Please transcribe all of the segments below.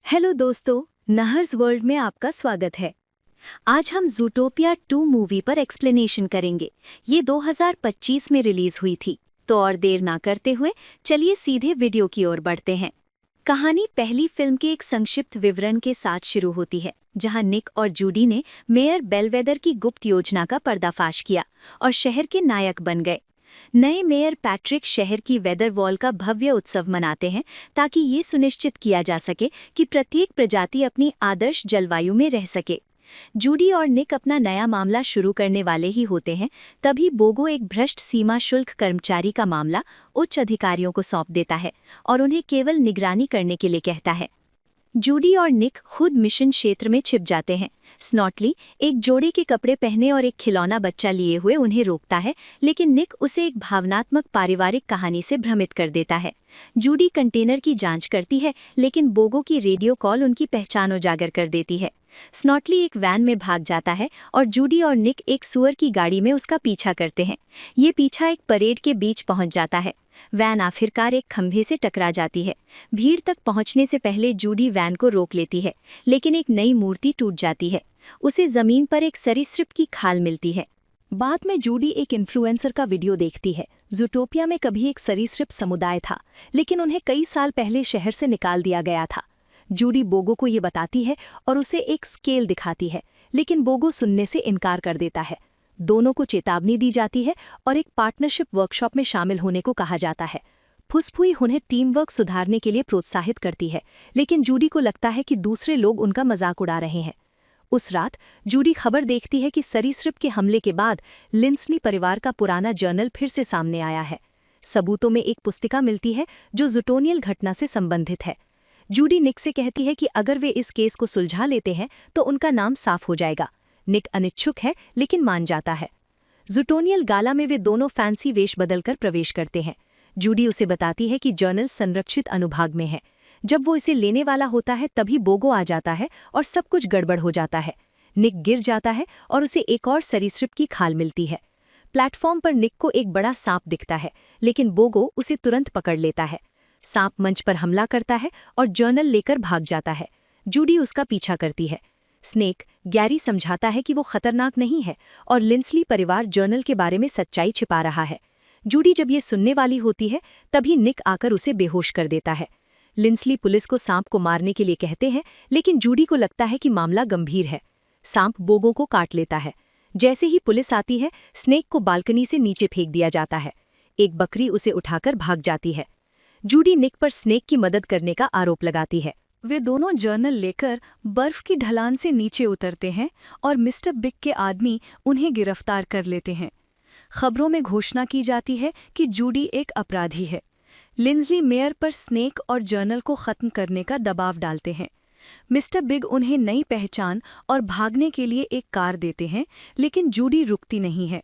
Hello दोस्तों, नहर्स world में आपका स्वागत है। आज हम ज़ूटोपिया 2 मूवी पर एक्सप्लेनेशन करेंगे। ये 2025 में रिलीज हुई थी, तो और देर ना करते हुए चलिए सीधे वीडियो की ओर बढ़ते हैं। कहानी पहली फिल्म के एक संक्षिप्त विवरण के साथ शुरू होती है, जहां निक और जूडी ने मेयर बेलवेदर की गुप्त योजना का पर्दाफाश किया और शहर के नायक बन गए। नए मेयर पैट्रिक शहर की वेदर वॉल का भव्य उत्सव मनाते हैं ताकि ये सुनिश्चित किया जा सके कि प्रत्येक प्रजाति अपनी आदर्श जलवायु में रह सके। जूडी और निक अपना नया मामला शुरू करने वाले ही होते हैं, तभी बोगो एक भ्रष्ट सीमा शुल्क कर्मचारी का मामला उच्च अधिकारियों को सौंप देता है और उन्हें केवल निगरानी करने के लिए कहता है। जूडी और निक खुद मिशन क्षेत्र में छिप जाते हैं। स्नॉटली एक जोड़े के कपड़े पहने और एक खिलौना बच्चा लिए हुए उन्हें रोकता है, लेकिन निक उसे एक भावनात्मक पारिवारिक कहानी से भ्रमित कर देता है। जूडी कंटेनर की जांच करती है, लेकिन बोगो की रेडियो कॉल उनकी पहचान उजागर कर देती है। स्नॉटली एक वैन में भाग जाता है और जूडी और निक एक सुअर की गाड़ी में उसका पीछा करते हैं। ये पीछा एक परेड के बीच पहुंच जाता है। वैन आखिरकार एक खंभे से टकरा जाती है। भीड़ तक पहुंचने से पहले जूडी वैन को रोक लेती है, लेकिन एक नई मूर्ति टूट जाती है। उसे जमीन पर एक सरीसृप की खाल मिलती है। बाद में जूडी एक इन्फ्लुएंसर का वीडियो देखती है। ज़ूटोपिया में कभी एक सरीसृप समुदाय था, लेकिन उन्हें कई साल पहले शहर से निकाल दिया गया था। जूडी बोगो को ये बताती है और उसे एक स्केल दिखाती है, लेकिन बोगो सुनने से इनकार कर देता है। दोनों को चेतावनी दी जाती है और एक पार्टनरशिप वर्कशॉप में शामिल होने को कहा जाता है। फुसफुई उन्हें टीम वर्क सुधारने के लिए प्रोत्साहित करती है, लेकिन जूडी को लगता है कि दूसरे लोग उनका मजाक उड़ा रहे हैं। उस रात जूडी खबर देखती है कि सरीसृप के हमले के बाद लिंसनी परिवार का पुराना जर्नल फिर से सामने आया है। सबूतों में एक पुस्तिका मिलती है जो ज़ूटोनियल घटना से संबंधित है। जूडी निक से कहती है कि अगर वे इस केस को सुलझा लेते हैं तो उनका नाम साफ हो जाएगा। निक अनिच्छुक है, लेकिन मान जाता है। ज़ूटोनियल गाला में वे दोनों फैंसी वेश बदलकर प्रवेश करते हैं। जूडी उसे बताती है कि जर्नल संरक्षित अनुभाग में है। जब वो इसे लेने वाला होता है तभी बोगो आ जाता है और सब कुछ गड़बड़ हो जाता है। निक गिर जाता है और उसे एक और सरीसृप की खाल मिलती है। प्लेटफॉर्म पर निक को एक बड़ा सांप दिखता है, लेकिन बोगो उसे तुरंत पकड़ लेता है। सांप मंच पर हमला करता है और जर्नल लेकर भाग जाता है। जूडी उसका पीछा करती है। स्नेक गैरी समझाता है कि वो खतरनाक नहीं है और लिंसली परिवार जर्नल के बारे में सच्चाई छिपा रहा है। जूडी जब ये सुनने वाली होती है तभी निक आकर उसे बेहोश कर देता है। लिंसली पुलिस को सांप को मारने के लिए कहते हैं, लेकिन जूडी को लगता है कि मामला गंभीर है। सांप बोगो को काट लेता है। जैसे ही पुलिस आती है, स्नेक को बालकनी से नीचे फेंक दिया जाता है। एक बकरी उसे उठाकर भाग जाती है। जूडी निक पर स्नेक की मदद करने का आरोप लगाती है। वे दोनों जर्नल लेकर बर्फ की ढलान से नीचे उतरते हैं और मिस्टर बिग के आदमी उन्हें गिरफ्तार कर लेते हैं। खबरों में घोषणा की जाती है कि जूडी एक अपराधी है। लिंसली मेयर पर स्नेक और जर्नल को खत्म करने का दबाव डालते हैं। मिस्टर बिग उन्हें नई पहचान और भागने के लिए एक कार देते हैं, लेकिन जूडी रुकती नहीं है।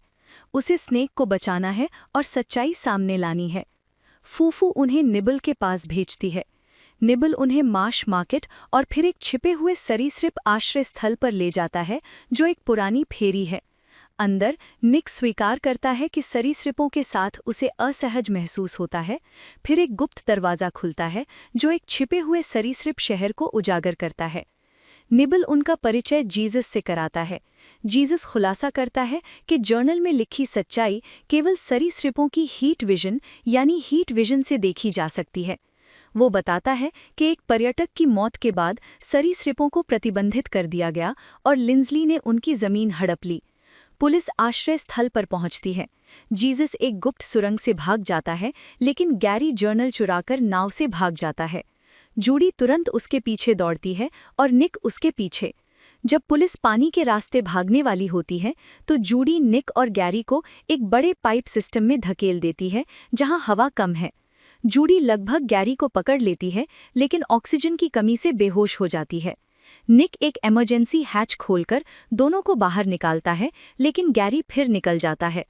उसे स्नेक को बचाना है और सच्चाई सामने लानी है। फूफू उन्हें निबल के पास भेजती है। निबल उन्हें माश मार्केट और फिर एक छिपे हुए सरीसृप आश्रय स्थल पर ले जाता है, जो एक पुरानी फेरी है। अंदर निक स्वीकार करता है कि सरीसृपों के साथ उसे असहज महसूस होता है। फिर एक गुप्त दरवाज़ा खुलता है जो एक छिपे हुए सरीसृप शहर को उजागर करता है। निबल उनका परिचय जीसस से कराता है। जीसस खुलासा करता है कि जर्नल में लिखी सच्चाई केवल सरीसृपों की हीट विजन से देखी जा सकती है। वो बताता है कि एक पर्यटक की मौत के बाद सरीसृपों को प्रतिबंधित कर दिया गया और लिंसली ने उनकी जमीन हड़प ली। पुलिस आश्रय स्थल पर पहुंचती है। जीसस एक गुप्त सुरंग से भाग जाता है, लेकिन गैरी जर्नल चुराकर नाव से भाग जाता है। जूडी तुरंत उसके पीछे दौड़ती है और निक उसके पीछे। जब पुलिस पानी के रास्ते भागने वाली होती है तो जूडी निक और गैरी को एक बड़े पाइप सिस्टम में धकेल देती है जहां हवा कम है। जूडी लगभग गैरी को पकड़ लेती है, लेकिन ऑक्सीजन की कमी से बेहोश हो जाती है। निक एक इमरजेंसी हैच खोलकर दोनों को बाहर निकालता है, लेकिन गैरी फिर निकल जाता है।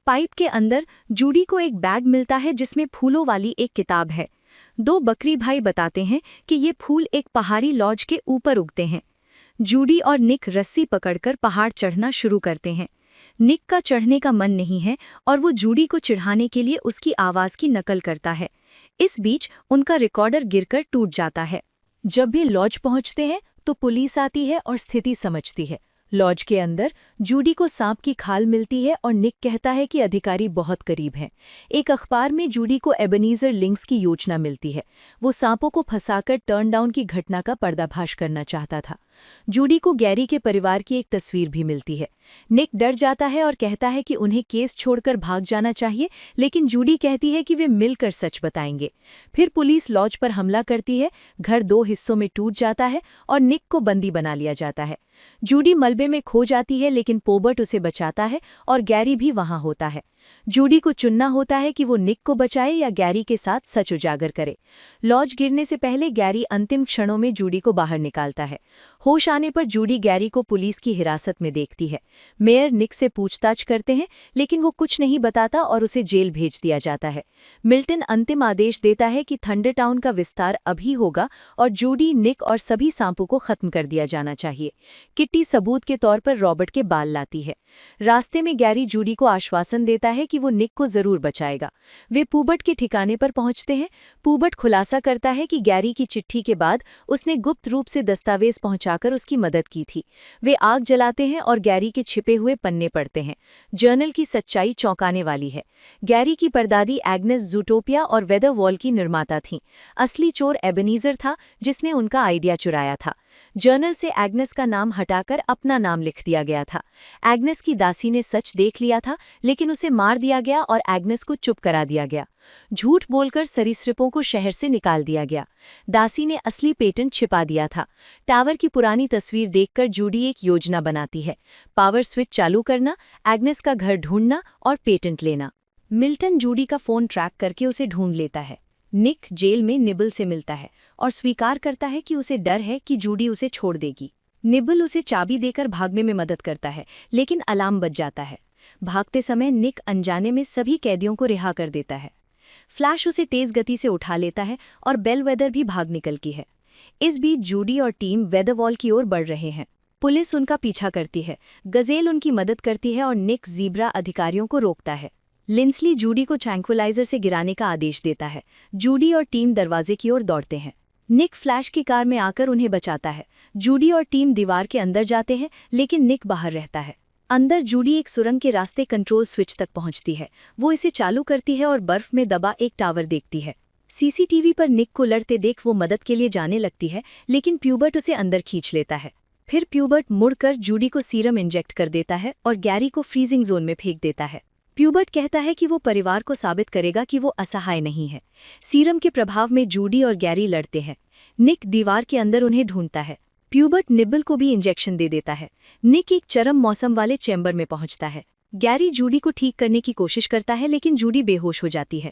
पाइप के अंदर जूडी को एक बैग मिलता है जिसमें फूलों वाली एक किताब है। दो बकरी भाई बताते हैं कि ये फूल एक पहाड़ी लॉज के ऊपर उगते हैं। जूडी और निक रस्सी पकड़कर पहाड़ चढ़ना शुरू करते हैं। निक का चढ़ने का मन नहीं है और वो जूडी को चिढ़ाने के लिए उसकी आवाज़ की नकल करता है। इस बीच उनका रिकॉर्डर गिरकर टूट जाता है। जब भी लॉज पहुंचते हैं तो पुलिस आती है और स्थिति समझती है। लॉज के अंदर जूडी को सांप की खाल मिलती है और निक कहता है कि अधिकारी बहुत करीब हैं। एक अखबार में जूडी को एबेनेज़र लिंक्स की योजना मिलती है। वो सांपों को फंसाकर टर्न डाउन की घटना का पर्दाफाश करना चाहता था। जूडी को गैरी के परिवार की एक तस्वीर भी मिलती है। निक डर जाता है और कहता है कि उन्हें केस छोड़कर भाग जाना चाहिए, लेकिन जूडी कहती है कि वे मिलकर सच बताएंगे। फिर पुलिस लॉज पर हमला करती है, घर 2 हिस्सों में टूट जाता है और निक को बंदी बना लिया जाता है। जूडी मलबे में खो जाती है, लेकिन पोबर्ट उसे बचाता है और गैरी भी वहां होता है। जूडी को चुनना होता है कि वो निक को बचाए या गैरी के साथ सच उजागर करे। लॉज गिरने से पहले गैरी अंतिम क्षणों में जूडी को बाहर निकालता है। होश आने पर जूडी गैरी को पुलिस की हिरासत में देखती है। मेयर निक से पूछताछ करते हैं, लेकिन वो कुछ नहीं बताता और उसे जेल भेज दिया जाता है। मिल्टन अंतिम आदेश देता है कि थंडर टाउन का विस्तार अभी होगा और जूडी, निक और सभी सांपों को खत्म कर दिया जाना चाहिए। किट्टी सबूत के तौर पर रॉबर्ट के बाल लाती है। रास्ते में गैरी जूडी को आश्वासन देता है कि वो निक को जरूर बचाएगा। वे पूबर्ट के ठिकाने पर पहुंचते हैं। पूबर्ट खुलासा करता है कि गैरी की चिट्ठी के बाद उसने गुप्त रूप से दस्तावेज पहुंचाकर उसकी मदद की थी। वे आग जलाते हैं और गैरी के छिपे हुए पन्ने पढ़ते हैं। जर्नल की सच्चाई चौंकाने वाली है। गैरी की परदादी एग्नेस ज़ूटोपिया और वेदर वॉल की निर्माता थीं। असली चोर एबेनेज़र था, जिसने उनका आइडिया चुराया था। जर्नल से एग्नेस का नाम हटाकर अपना नाम लिख दिया गया था। एग्नेस की दासी ने सच देख लिया था, लेकिन उसे मार दिया गया और एग्नेस को चुप करा दिया गया। झूठ बोलकर सरीसृपों को शहर से निकाल दिया गया। दासी ने असली पेटेंट छिपा दिया था। टावर की पुरानी तस्वीर देखकर जूडी एक योजना बनाती है। पावर स्विच चालू करना, एग्नेस का घर ढूंढना और पेटेंट लेना। मिल्टन जूडी का फोन ट्रैक करके उसे ढूंढ लेता है। निक जेल में निबल से मिलता है और स्वीकार करता है कि उसे डर है कि जूडी उसे छोड़ देगी। निबल उसे चाबी देकर भागने में मदद करता है, लेकिन अलार्म बज जाता है। भागते समय निक अनजाने में सभी कैदियों को रिहा कर देता है। फ्लैश उसे तेज गति से उठा लेता है और बेलवेदर भी भाग निकलती है। इस बीच जूडी और टीम वेदरवॉल की ओर बढ़ रहे हैं। पुलिस उनका पीछा करती है। गजेल उनकी मदद करती है और निक ज़ीब्रा अधिकारियों को रोकता है। लिंसली जूडी को ट्रैंक्विलाइजर से गिराने का आदेश देता है। जूडी और टीम दरवाजे की ओर दौड़ते हैं। निक फ्लैश की कार में आकर उन्हें बचाता है। जूडी और टीम दीवार के अंदर जाते हैं, लेकिन निक बाहर रहता है। अंदर जूडी एक सुरंग के रास्ते कंट्रोल स्विच तक पहुंचती है। वो इसे चालू करती है और बर्फ में दबा एक टावर देखती है। सीसीटीवी पर निक को लड़ते देख वो मदद के लिए जाने लगती है, लेकिन प्यूबर्ट उसे अंदर खींच लेता है। फिर प्यूबर्ट मुड़कर जूडी को सीरम इंजेक्ट कर देता है और गैरी को फ्रीजिंग जोन में फेंक देता है। प्यूबर्ट कहता है कि वो परिवार को साबित करेगा कि वो असहाय नहीं है। सीरम के प्रभाव में जूडी और गैरी लड़ते हैं। निक दीवार के अंदर उन्हें ढूंढता है। प्यूबर्ट निबल को भी इंजेक्शन दे देता है। निक एक चरम मौसम वाले चैम्बर में पहुंचता है। गैरी जूडी को ठीक करने की कोशिश करता है, लेकिन जूडी बेहोश हो जाती है।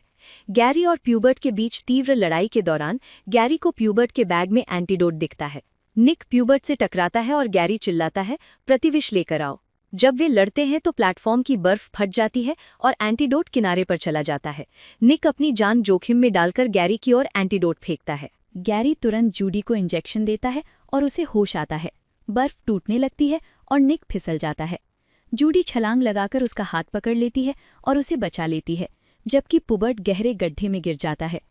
गैरी और प्यूबर्ट के बीच तीव्र लड़ाई के दौरान गैरी को प्यूबर्ट के बैग में एंटीडोट दिखता है। निक प्यूबर्ट से टकराता है और गैरी चिल्लाता है, प्रतिविष लेकर आओ। जब वे लड़ते हैं तो प्लेटफॉर्म की बर्फ फट जाती है और एंटीडोट किनारे पर चला जाता है। निक अपनी जान जोखिम में डालकर गैरी की ओर एंटीडोट फेंकता है। गैरी तुरंत जूडी को इंजेक्शन देता है और उसे होश आता है। बर्फ टूटने लगती है और निक फिसल जाता है। जूडी छलांग लगाकर उसका हाथ पकड़ लेती है और उसे बचा लेती है, जबकि पुबर्ट गहरे गड्ढे में गिर जाता है।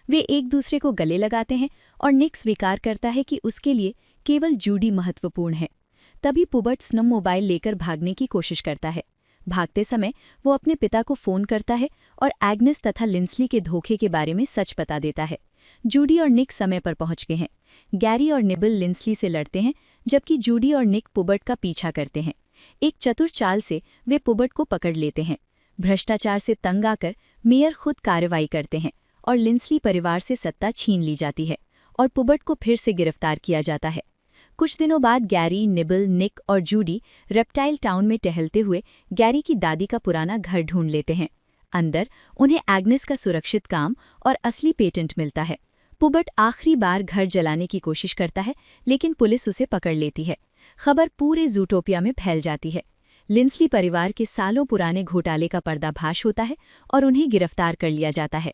वे एक दूसरे को गले लगाते हैं और निक स्वीकार करता है कि उसके लिए केवल जूडी महत्वपूर्ण है। तभी पुबर्ट स्नम मोबाइल लेकर भागने की कोशिश करता है। भागते समय वो अपने पिता को फ़ोन करता है और एग्नेस तथा लिंसली के धोखे के बारे में सच बता देता है। जूडी और निक समय पर पहुंच गए हैं। गैरी और निबल लिंसली से लड़ते हैं, जबकि जूडी और निक पुबर्ट का पीछा करते हैं। एक चतुर चाल से वे पुबर्ट को पकड़ लेते हैं। भ्रष्टाचार से तंग आकर मेयर खुद कार्रवाई करते हैं और लिंसली परिवार से सत्ता छीन ली जाती है और पुबर्ट को फिर से गिरफ्तार किया जाता है। कुछ दिनों बाद गैरी, निबल, निक और जूडी रेप्टाइल टाउन में टहलते हुए गैरी की दादी का पुराना घर ढूंढ लेते हैं। अंदर उन्हें एग्नेस का सुरक्षित काम और असली पेटेंट मिलता है। पुबर्ट आखिरी बार घर जलाने की कोशिश करता है, लेकिन पुलिस उसे पकड़ लेती है। खबर पूरे ज़ूटोपिया में फैल जाती है। लिंसली परिवार के सालों पुराने घोटाले का पर्दाफाश होता है और उन्हें गिरफ्तार कर लिया जाता है।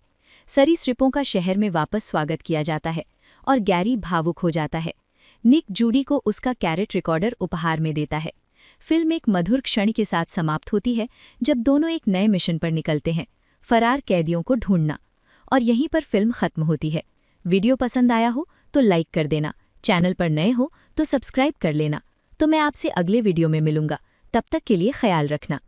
सरीसृपों का शहर में वापस स्वागत किया जाता है और गैरी भावुक हो जाता है। निक जूडी को उसका कैरेट रिकॉर्डर उपहार में देता है। फिल्म एक मधुर क्षण के साथ समाप्त होती है, जब दोनों एक नए मिशन पर निकलते हैं, फरार कैदियों को ढूंढना। और यहीं पर फिल्म खत्म होती है। वीडियो पसंद आया हो तो लाइक कर देना। चैनल पर नए हो तो सब्सक्राइब कर लेना। तो मैं आपसे अगले वीडियो में मिलूंगा। तब तक के लिए ख्याल रखना।